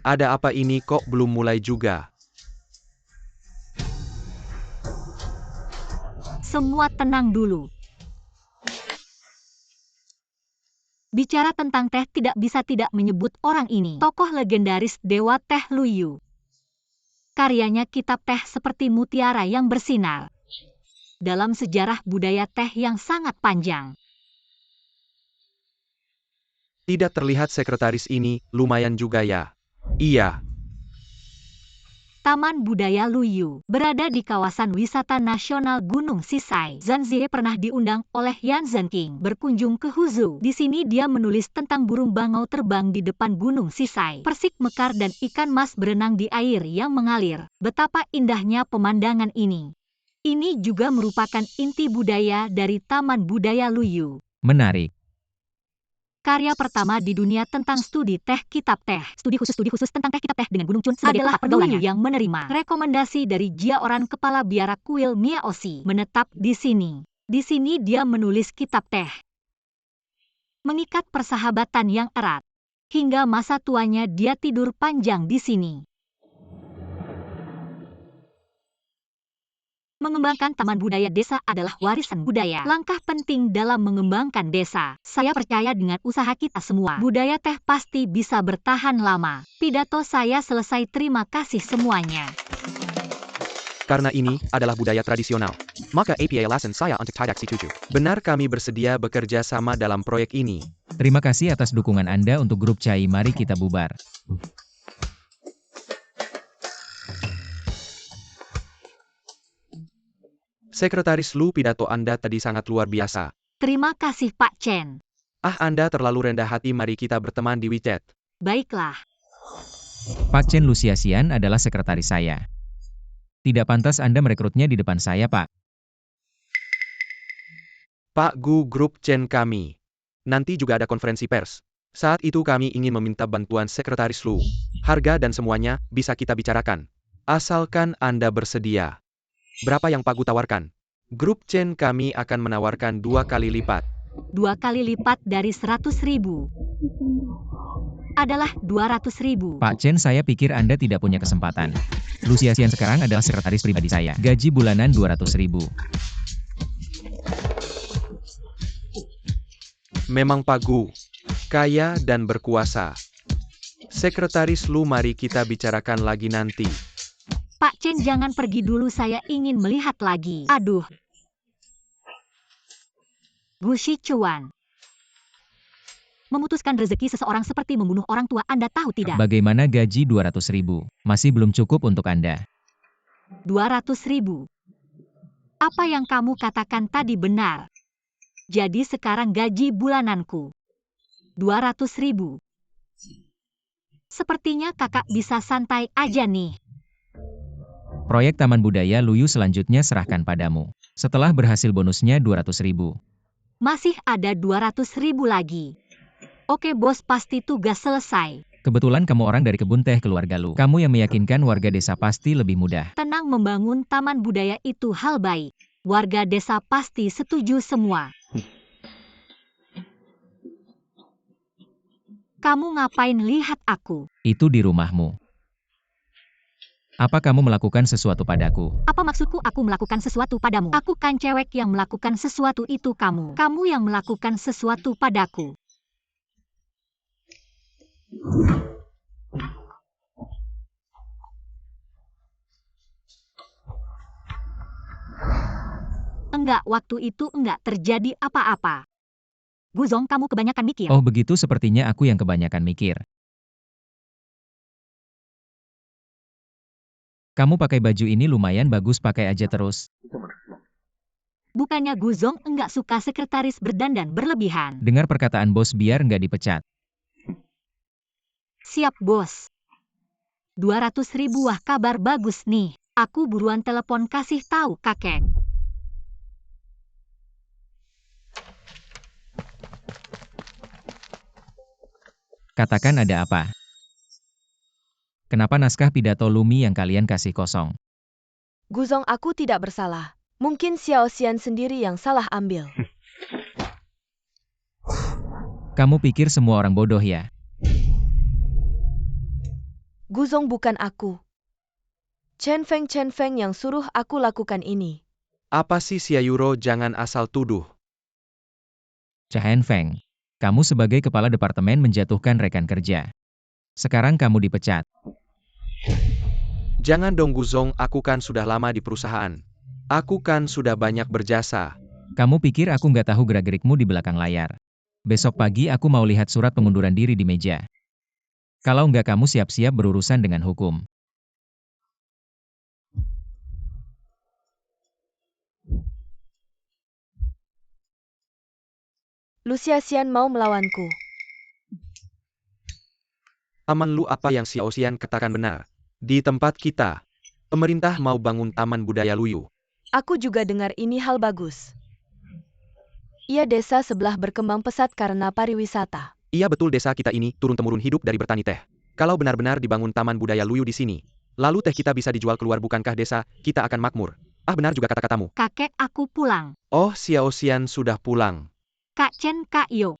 A: Ada apa ini, kok belum mulai juga?
B: Semua tenang dulu. Bicara tentang teh, tidak bisa tidak menyebut orang ini. Tokoh legendaris Dewa Teh Luyu. Karyanya kitab teh seperti mutiara yang bersinar. Dalam sejarah budaya teh yang sangat panjang.
A: Tidak terlihat sekretaris ini, lumayan juga ya. Iya.
B: Taman Budaya Luyu berada di kawasan wisata nasional Gunung Sisai. Zhang Zihe pernah diundang oleh Yan Zhenqing berkunjung ke Huzhou. Di sini dia menulis tentang burung bangau terbang di depan Gunung Sisai. Persik mekar dan ikan mas berenang di air yang mengalir. Betapa indahnya pemandangan ini. Ini juga merupakan inti budaya dari Taman Budaya Luyu.
C: Menarik.
B: Karya pertama di dunia tentang studi teh kitab teh. Studi khusus tentang teh kitab teh dengan Gunung Chun adalah pergaulannya yang menerima rekomendasi dari Jia orang kepala biara kuil Miaoshi menetap di sini. Di sini dia menulis kitab teh. Mengikat persahabatan yang erat. Hingga masa tuanya dia tidur panjang di sini. Mengembangkan taman budaya desa adalah warisan budaya. Langkah penting dalam mengembangkan desa. Saya percaya dengan usaha kita semua, budaya teh pasti bisa bertahan lama. Pidato saya selesai, terima kasih semuanya.
A: Karena ini adalah budaya tradisional, maka APA alasan saya untuk tidak setuju. Benar kami bersedia bekerja sama dalam proyek ini.
C: Terima kasih atas dukungan Anda untuk grup Cai, mari kita bubar.
A: Sekretaris Lu, pidato Anda tadi sangat luar biasa.
B: Terima kasih Pak Chen.
A: Anda terlalu rendah hati, mari kita berteman di WeChat.
B: Baiklah.
C: Pak Chen Luciasian adalah sekretaris saya. Tidak pantas Anda merekrutnya di depan saya, Pak.
A: Pak Gu, grup Chen kami. Nanti juga ada konferensi pers. Saat itu kami ingin meminta bantuan Sekretaris Lu. Harga dan semuanya bisa kita bicarakan. Asalkan Anda bersedia. Berapa yang Pak Gu tawarkan? Grup Chen kami akan menawarkan 2 kali lipat.
B: 2 kali lipat dari 100.000. Adalah 200.000.
C: Pak Chen, saya pikir Anda tidak punya kesempatan. Luciasian sekarang adalah sekretaris pribadi saya. Gaji bulanan 200.000.
A: Memang Pak Gu kaya dan berkuasa. Sekretaris Lu, mari kita bicarakan lagi nanti.
B: Pak Chen, jangan pergi dulu, saya ingin melihat lagi. Aduh. Gu Shichuan. Memutuskan rezeki seseorang seperti membunuh orang tua, Anda tahu tidak?
C: Bagaimana gaji 200.000? Masih belum cukup untuk Anda.
B: 200.000. Apa yang kamu katakan tadi benar. Jadi sekarang gaji bulananku 200.000. Sepertinya kakak bisa santai aja nih.
C: Proyek Taman Budaya Luyu selanjutnya serahkan padamu. Setelah berhasil bonusnya 200.000.
B: Masih ada 200.000 lagi. Oke bos, pasti tugas selesai.
C: Kebetulan kamu orang dari kebun teh keluarga Lu. Kamu yang meyakinkan warga desa pasti lebih mudah.
B: Tenang, membangun taman budaya itu hal baik. Warga desa pasti setuju semua. Kamu ngapain lihat aku?
C: Itu di rumahmu. Apa kamu melakukan sesuatu padaku?
B: Apa maksudku aku melakukan sesuatu padamu? Aku kan cewek yang melakukan sesuatu, itu kamu. Kamu yang melakukan sesuatu padaku. Enggak, waktu itu enggak terjadi apa-apa. Guzong, kamu kebanyakan mikir.
C: Oh begitu, sepertinya aku yang kebanyakan mikir. Kamu pakai baju ini lumayan bagus, pakai aja terus.
B: Bukannya Guzong enggak suka sekretaris berdandan berlebihan.
C: Dengar perkataan bos biar nggak dipecat.
B: Siap bos. 200.000, wah kabar bagus nih. Aku buruan telepon kasih tahu kakek.
C: Katakan ada apa? Kenapa naskah pidato Lumi yang kalian kasih kosong?
D: Guzong, aku tidak bersalah. Mungkin Xiao Xian sendiri yang salah ambil.
C: Kamu pikir semua orang bodoh ya?
D: Guzong, bukan aku. Chen Feng yang suruh aku lakukan ini.
A: Apa sih Xiayuro, jangan asal tuduh.
C: Chen Feng, kamu sebagai kepala departemen menjatuhkan rekan kerja. Sekarang kamu dipecat.
A: Jangan dong Guzong, aku kan sudah lama di perusahaan. Aku kan sudah banyak berjasa.
C: Kamu pikir aku nggak tahu gerak-gerikmu di belakang layar? Besok pagi aku mau lihat surat pengunduran diri di meja. Kalau nggak, kamu siap-siap berurusan dengan hukum.
D: Luciasian mau melawanku.
A: Aman Lu, apa yang Xiao Xian katakan benar. Di tempat kita, pemerintah mau bangun taman budaya Luyu.
D: Aku juga dengar ini hal bagus. Iya, desa sebelah berkembang pesat karena pariwisata.
A: Iya betul, desa kita ini turun-temurun hidup dari bertani teh. Kalau benar-benar dibangun taman budaya Luyu di sini, lalu teh kita bisa dijual keluar, bukankah desa kita akan makmur? Ah, benar juga kata-katamu.
B: Kakek, aku pulang.
A: Oh, Xiaoxian sudah pulang.
B: Kak Chen, Kak Yo.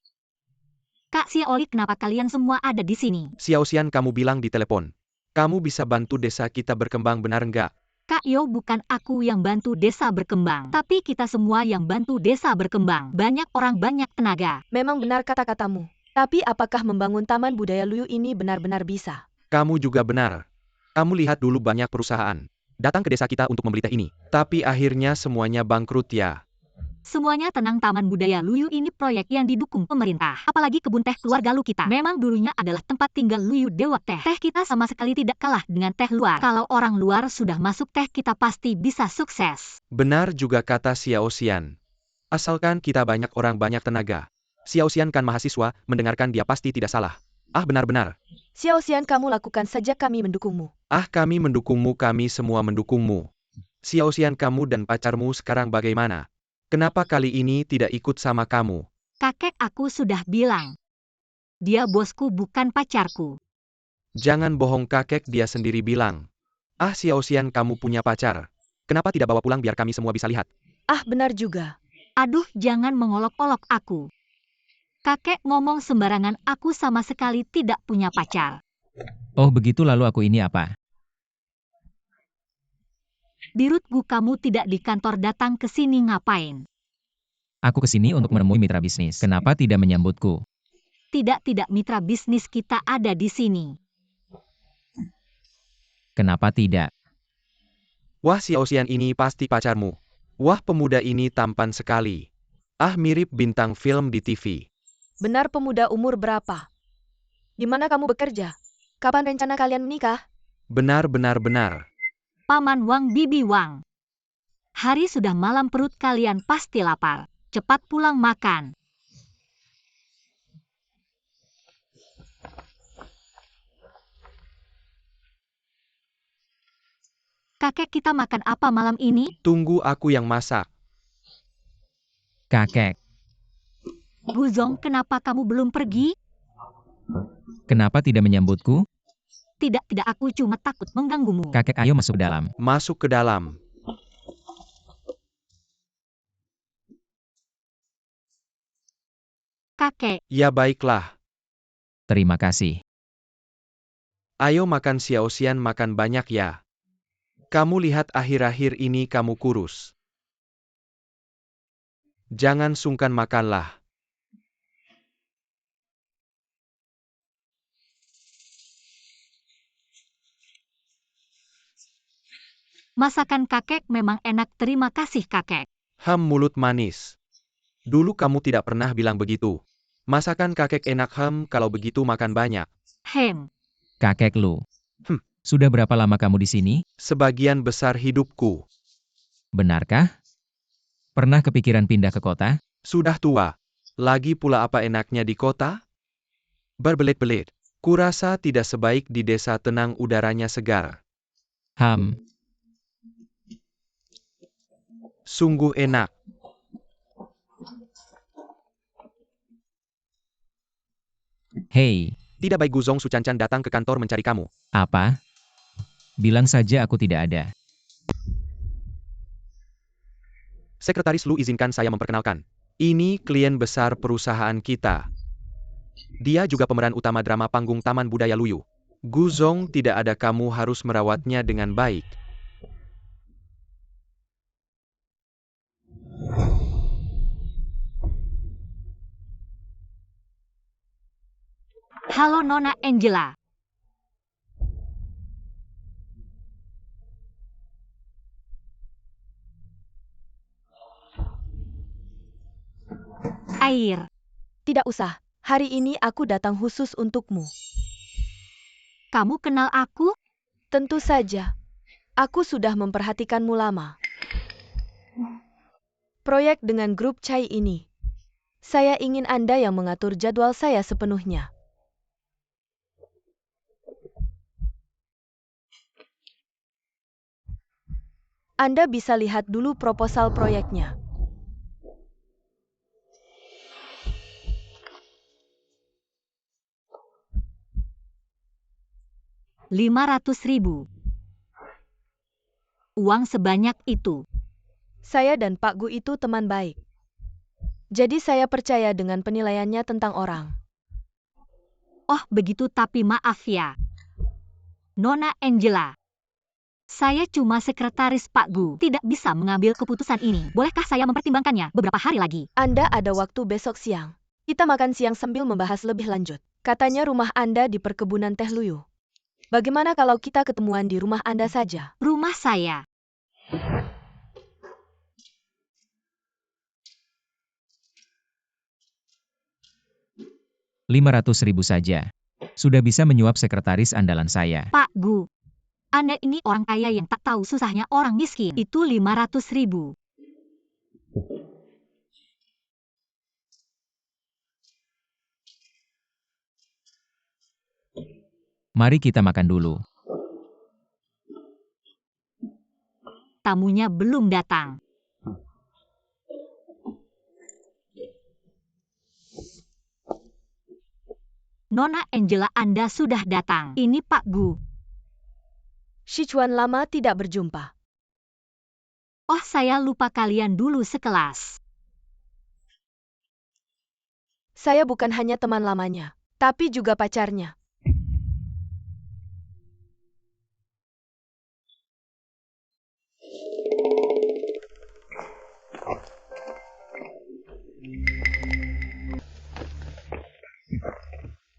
B: Kak Xiaoli, kenapa kalian semua ada di sini?
A: Xiaoxian, kamu bilang di telepon. Kamu bisa bantu desa kita berkembang, benar enggak?
B: Kak Yo, bukan aku yang bantu desa berkembang, tapi kita semua yang bantu desa berkembang. Banyak orang, banyak tenaga.
D: Memang benar kata-katamu. Tapi apakah membangun taman budaya Luyu ini benar-benar bisa?
A: Kamu juga benar. Kamu lihat dulu, banyak perusahaan datang ke desa kita untuk membeli teh ini. Tapi akhirnya semuanya bangkrut ya.
B: Semuanya tenang, Taman Budaya Luyu ini proyek yang didukung pemerintah. Apalagi kebun teh keluarga Lu kita. Memang dulunya adalah tempat tinggal Luyu Dewa Teh. Teh kita sama sekali tidak kalah dengan teh luar. Kalau orang luar sudah masuk teh kita pasti bisa sukses.
A: Benar juga kata Xiaoxian. Asalkan kita banyak orang, banyak tenaga. Xiaoxian kan mahasiswa, mendengarkan dia pasti tidak salah. Ah, benar-benar.
D: Xiaoxian, kamu lakukan saja, kami mendukungmu.
A: Ah, kami mendukungmu, kami semua mendukungmu. Xiaoxian, kamu dan pacarmu sekarang bagaimana? Kenapa kali ini tidak ikut sama kamu?
B: Kakek, aku sudah bilang. Dia bosku, bukan pacarku.
A: Jangan bohong kakek, dia sendiri bilang. Ah, Xiaoxian, kamu punya pacar. Kenapa tidak bawa pulang biar kami semua bisa lihat?
D: Ah, benar juga.
B: Aduh, jangan mengolok-olok aku. Kakek ngomong sembarangan, aku sama sekali tidak punya pacar.
C: Oh begitu, lalu aku ini apa?
B: Dirutku, kamu tidak di kantor, datang ke sini ngapain?
C: Aku kesini untuk menemui mitra bisnis. Kenapa tidak menyambutku?
B: Tidak, mitra bisnis kita ada di sini.
C: Kenapa tidak?
A: Wah, Xiaoxian ini pasti pacarmu. Wah, pemuda ini tampan sekali. Ah, mirip bintang film di TV.
D: Benar, pemuda umur berapa? Di mana kamu bekerja? Kapan rencana kalian menikah?
A: Benar.
B: Paman Wang, Bibi Wang. Hari sudah malam, perut kalian pasti lapar. Cepat pulang makan. Kakek, kita makan apa malam ini?
A: Tunggu, aku yang masak.
C: Kakek,
B: Guzong, kenapa kamu belum pergi?
C: kenapa tidak menyambutku?
B: Tidak, aku cuma takut mengganggumu.
C: Kakek, ayo masuk ke dalam.
A: Masuk ke dalam.
B: Kakek,
A: Ya baiklah.
C: Terima kasih.
A: Ayo makan, Xiaoxian, makan banyak ya. Kamu lihat akhir-akhir ini kamu kurus. Jangan sungkan makanlah.
B: masakan kakek memang enak, terima kasih kakek.
A: Mulut manis. Dulu kamu tidak pernah bilang begitu. Masakan kakek enak, kalau begitu makan banyak.
C: Kakek Lu.
A: Hmm.
C: Sudah berapa lama kamu di sini?
A: Sebagian besar hidupku.
C: Benarkah? Pernah kepikiran pindah ke kota?
A: Sudah tua. Lagi pula apa enaknya di kota? Berbelit-belit. Kurasa tidak sebaik di desa, tenang, udaranya segar. Sungguh enak.
C: Hei,
A: Tidak baik Guzong Sucancan datang ke kantor mencari kamu.
C: apa? Bilang saja aku tidak ada.
A: Sekretaris Lu, izinkan saya memperkenalkan. Ini klien besar perusahaan kita. Dia juga pemeran utama drama panggung Taman Budaya Luyu. Guzong, tidak ada, kamu harus merawatnya dengan baik.
B: Halo Nona Angela. Air.
D: Tidak usah. Hari ini aku datang khusus untukmu.
B: Kamu kenal aku?
D: Tentu saja. Aku sudah memperhatikanmu lama. Proyek dengan grup Chai ini. Saya ingin Anda yang mengatur jadwal saya sepenuhnya. Anda bisa lihat dulu proposal proyeknya.
B: 500.000. Uang sebanyak itu.
D: Saya dan Pak Gu itu teman baik. Jadi saya percaya dengan penilaiannya tentang orang.
B: Oh begitu, tapi maaf ya, Nona Angela. Saya cuma sekretaris Pak Gu, tidak bisa mengambil keputusan ini. Bolehkah saya mempertimbangkannya beberapa hari lagi?
D: Anda ada waktu besok siang. Kita makan siang sambil membahas lebih lanjut. Katanya rumah Anda di perkebunan teh Luyu. Bagaimana kalau kita ketemuan di rumah Anda saja?
B: Rumah saya.
C: $500.000 saja. Sudah bisa menyuap sekretaris andalan saya.
B: Pak Gu, Anda ini orang kaya yang tak tahu susahnya orang miskin. Itu 500.000.
C: Mari kita makan dulu.
B: Tamunya belum datang. Nona Angela, Anda sudah datang. Ini Pak Gu.
D: Sichuan lama tidak berjumpa.
B: Oh, saya lupa kalian dulu sekelas.
D: Saya bukan hanya teman lamanya, tapi juga pacarnya.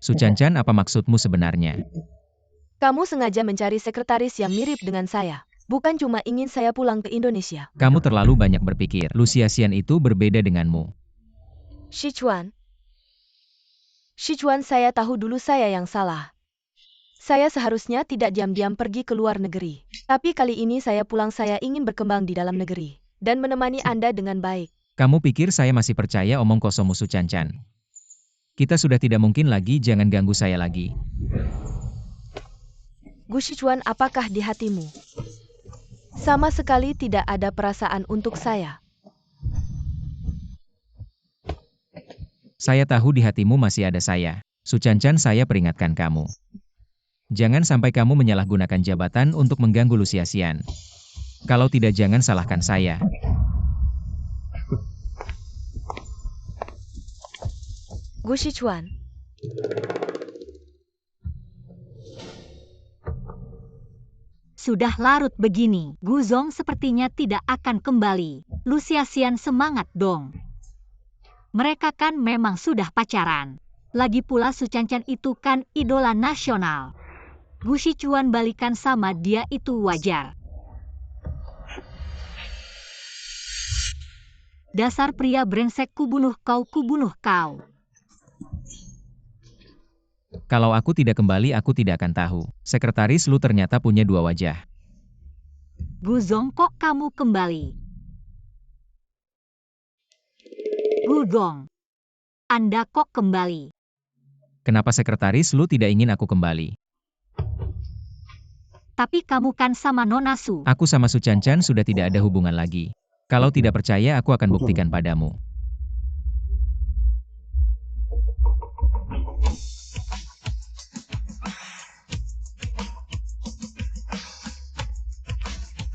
C: Suchancan, apa maksudmu sebenarnya?
D: Kamu sengaja mencari sekretaris yang mirip dengan saya. Bukan cuma ingin saya pulang ke Indonesia.
C: Kamu terlalu banyak berpikir. Lucia Xian itu berbeda denganmu.
D: Sichuan, saya tahu dulu saya yang salah. Saya seharusnya tidak diam-diam pergi ke luar negeri. Tapi kali ini saya pulang, saya ingin berkembang di dalam negeri. Dan menemani Anda dengan baik.
C: Kamu pikir saya masih percaya omong kosongmu, Suchancan? Kita sudah tidak mungkin lagi, jangan ganggu saya lagi.
D: Gu Sichuan, apakah di hatimu? Sama sekali tidak ada perasaan untuk saya.
C: Saya tahu di hatimu masih ada saya. Suchancan, saya peringatkan kamu. Jangan sampai kamu menyalahgunakan jabatan untuk mengganggu Lucia Xian. Kalau tidak, jangan salahkan saya.
D: Gu Sichuan.
B: Sudah larut begini, Guzong sepertinya tidak akan kembali. Lucia Xian, semangat dong. Mereka kan memang sudah pacaran. Lagi pula Suchancan itu kan idola nasional. Gu Sichuan balikan sama dia itu wajar. Dasar pria brengsek, kubunuh kau, kubunuh kau.
C: Kalau aku tidak kembali, aku tidak akan tahu. Sekretaris Lu ternyata punya dua wajah.
B: Guzong, kok kamu kembali? Guzong, Anda kok kembali?
C: Kenapa sekretaris Lu tidak ingin aku kembali?
B: Tapi kamu kan sama Nona Su.
C: Aku sama Suchancan sudah tidak ada hubungan lagi. Kalau tidak percaya, aku akan buktikan padamu.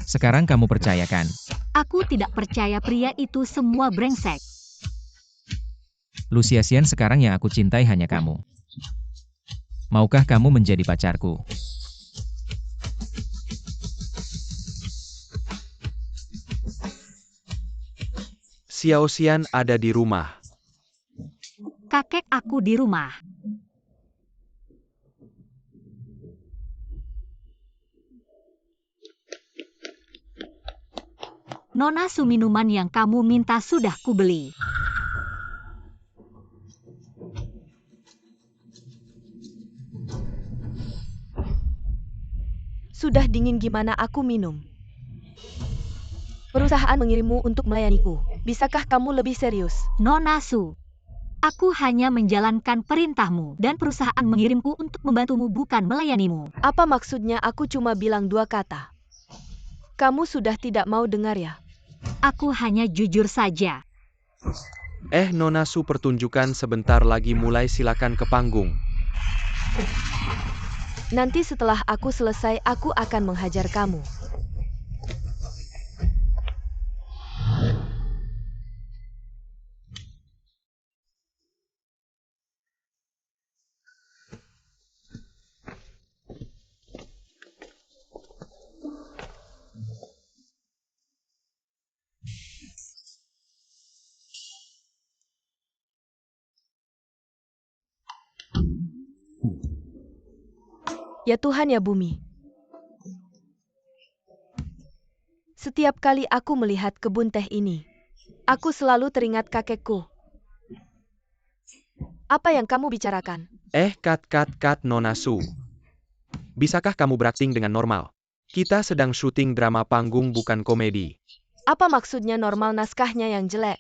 C: Sekarang kamu percayakan.
B: Aku tidak percaya, pria itu semua brengsek.
C: Lucia Xian, sekarang yang aku cintai hanya kamu. Maukah kamu menjadi pacarku?
A: Xiao Xian ada di rumah.
B: Kakek aku di rumah. Nona Su, minuman yang kamu minta sudah kubeli.
D: Sudah dingin, gimana aku minum? Perusahaan mengirimmu untuk melayaniku. Bisakah kamu lebih serius?
B: Nona Su, aku hanya menjalankan perintahmu dan perusahaan mengirimku untuk membantumu, bukan melayanimu.
D: Apa maksudnya? Aku cuma bilang dua kata. Kamu sudah tidak mau dengar ya?
B: Aku hanya jujur saja.
A: Nona Su, pertunjukan sebentar lagi mulai, silakan ke panggung.
D: Nanti setelah aku selesai, aku akan menghajar kamu. Ya Tuhan ya bumi. Setiap kali aku melihat kebun teh ini, aku selalu teringat kakekku. Apa yang kamu bicarakan?
A: Kat, Nona Su. Bisakah kamu berakting dengan normal? Kita sedang syuting drama panggung bukan komedi.
D: Apa maksudnya normal naskahnya yang jelek?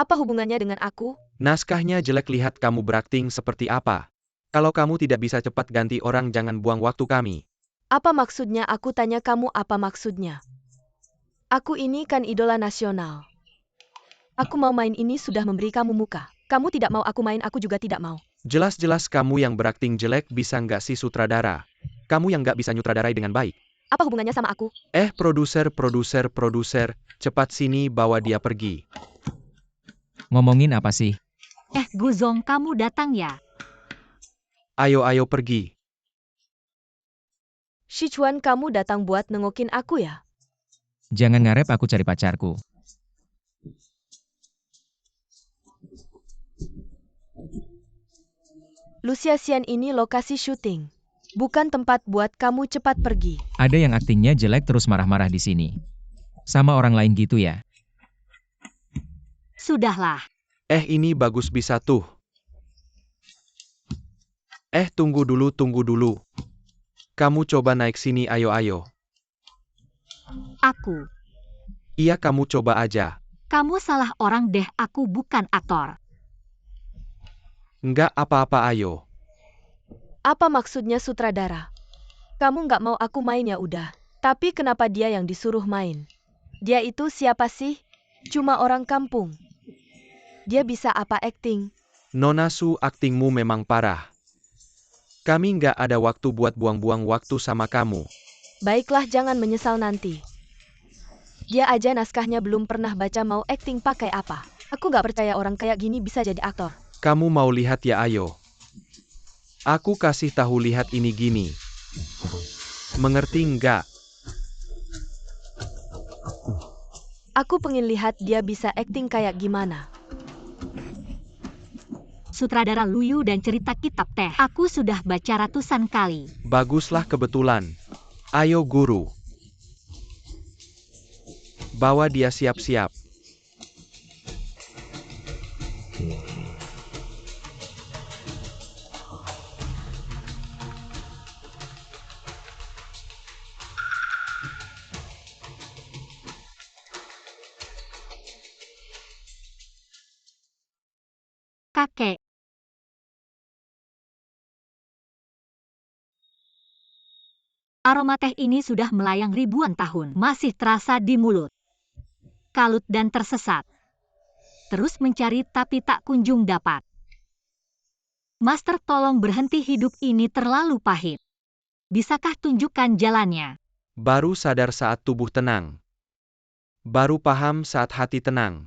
D: Apa hubungannya dengan aku?
A: Naskahnya jelek, lihat kamu berakting seperti apa. Kalau kamu tidak bisa cepat ganti orang, jangan buang waktu kami.
D: Apa maksudnya? Aku tanya kamu apa maksudnya? Aku ini kan idola nasional. Aku mau main ini sudah memberi kamu muka. Kamu tidak mau aku main, aku juga tidak mau.
A: Jelas-jelas kamu yang berakting jelek, bisa nggak sih sutradara? Kamu yang nggak bisa nyutradarai dengan baik.
D: Apa hubungannya sama aku?
A: Produser, cepat sini bawa dia pergi.
C: Ngomongin apa sih?
B: Guzong, kamu datang ya?
A: Ayo pergi.
D: Sichuan, kamu datang buat nengokin aku ya?
C: Jangan ngarep aku cari pacarku.
D: Lucia Xian, ini lokasi syuting. Bukan tempat buat kamu cepat pergi.
C: Ada yang aktingnya jelek terus marah-marah di sini. Sama orang lain gitu ya?
B: Sudahlah.
A: Ini bagus bisa tuh. Tunggu dulu. Kamu coba naik sini, ayo.
B: Aku.
A: Iya, kamu coba aja.
B: Kamu salah orang deh, aku bukan aktor.
A: Nggak apa-apa, ayo.
D: Apa maksudnya sutradara? Kamu nggak mau aku main ya udah. Tapi kenapa dia yang disuruh main? Dia itu siapa sih? Cuma orang kampung. Dia bisa apa akting?
A: Nona Su, aktingmu memang parah. Kami nggak ada waktu buat buang-buang waktu sama kamu.
D: Baiklah, jangan menyesal nanti. Dia aja naskahnya belum pernah baca, mau akting pakai apa? Aku nggak percaya orang kayak gini bisa jadi aktor.
A: Kamu mau lihat ya, ayo. Aku kasih tahu, lihat ini gini. Mengerti nggak?
D: Aku pengen lihat dia bisa akting kayak gimana.
B: Sutradara Luyu dan cerita kitab teh. Aku sudah baca ratusan kali.
A: Baguslah, kebetulan. Ayo guru. Bawa dia siap-siap.
B: Kakek. Aroma teh ini sudah melayang ribuan tahun, masih terasa di mulut. Kalut dan tersesat. Terus mencari tapi tak kunjung dapat. Master, tolong berhenti, hidup ini terlalu pahit. Bisakah tunjukkan jalannya?
A: Baru sadar saat tubuh tenang. Baru paham saat hati tenang.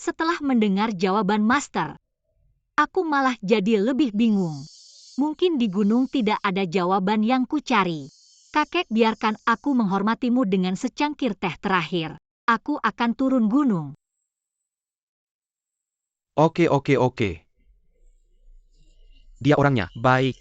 B: Setelah mendengar jawaban Master, aku malah jadi lebih bingung. Mungkin di gunung tidak ada jawaban yang kucari. Kakek, biarkan aku menghormatimu dengan secangkir teh terakhir. Aku akan turun gunung.
A: Oke. Dia orangnya baik.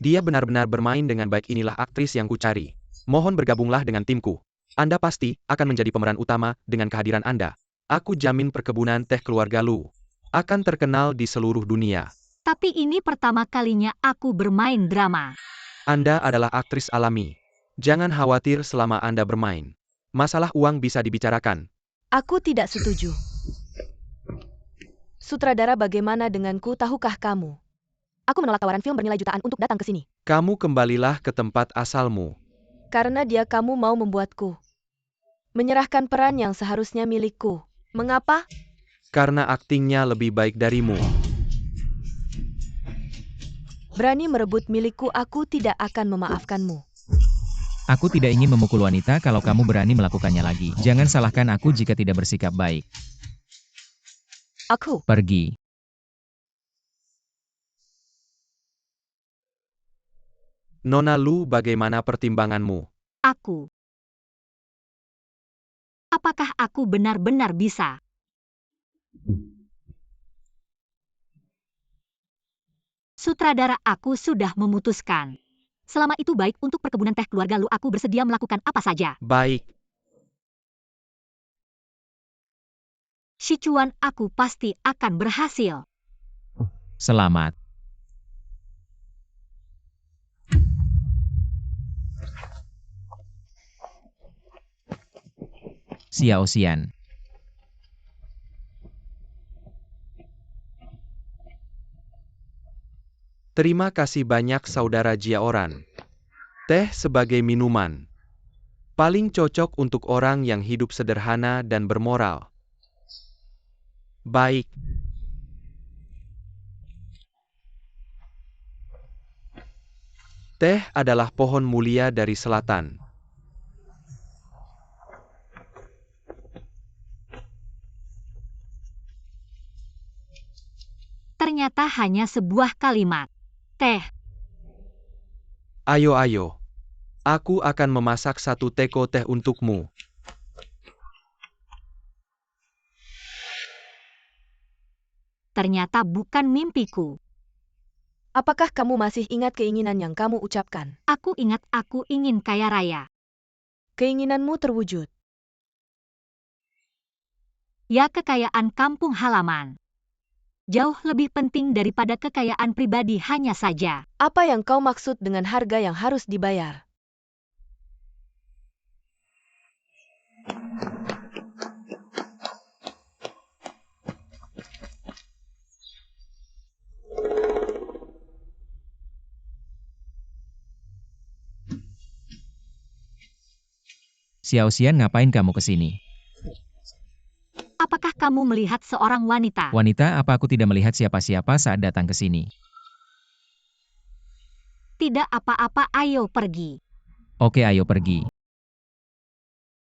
A: Dia benar-benar bermain dengan baik, inilah aktris yang kucari. Mohon bergabunglah dengan timku. Anda pasti akan menjadi pemeran utama dengan kehadiran Anda. Aku jamin perkebunan teh keluarga Lu akan terkenal di seluruh dunia.
B: Tapi ini pertama kalinya aku bermain drama.
A: Anda adalah aktris alami. Jangan khawatir selama Anda bermain. Masalah uang bisa dibicarakan.
D: Aku tidak setuju. Sutradara, bagaimana denganku? Tahukah kamu? Aku menolak tawaran film bernilai jutaan untuk datang ke sini.
A: Kamu kembalilah ke tempat asalmu.
D: Karena dia kamu mau membuatku menyerahkan peran yang seharusnya milikku. Mengapa?
A: Karena aktingnya lebih baik darimu.
D: Berani merebut milikku, aku tidak akan memaafkanmu.
C: Aku tidak ingin memukul wanita kalau kamu berani melakukannya lagi. Jangan salahkan aku jika tidak bersikap baik.
D: Aku.
C: Pergi.
A: Nona Lu, bagaimana pertimbanganmu?
B: Aku. Apakah aku benar-benar bisa? Sutradara aku sudah memutuskan. Selama itu baik untuk perkebunan teh keluarga Lu, aku bersedia melakukan apa saja.
A: Baik.
B: Sichuan, aku pasti akan berhasil.
C: Selamat. Xiao Xian.
A: Terima kasih banyak Saudara Jiaoran. Teh sebagai minuman. Paling cocok untuk orang yang hidup sederhana dan bermoral. Baik. Teh adalah pohon mulia dari selatan.
B: Ternyata hanya sebuah kalimat. Teh.
A: Ayo. Aku akan memasak satu teko teh untukmu.
B: Ternyata bukan mimpiku.
D: Apakah kamu masih ingat keinginan yang kamu ucapkan?
B: Aku ingat, aku ingin kaya raya.
D: Keinginanmu terwujud.
B: Ya, kekayaan kampung halaman. Jauh lebih penting daripada kekayaan pribadi hanya saja.
D: Apa yang kau maksud dengan harga yang harus dibayar?
C: Xiao Xian, ngapain kamu kesini?
B: Apakah kamu melihat seorang wanita?
C: Wanita, apa aku tidak melihat siapa-siapa saat datang ke sini?
B: Tidak apa-apa, ayo pergi.
C: Oke, ayo pergi.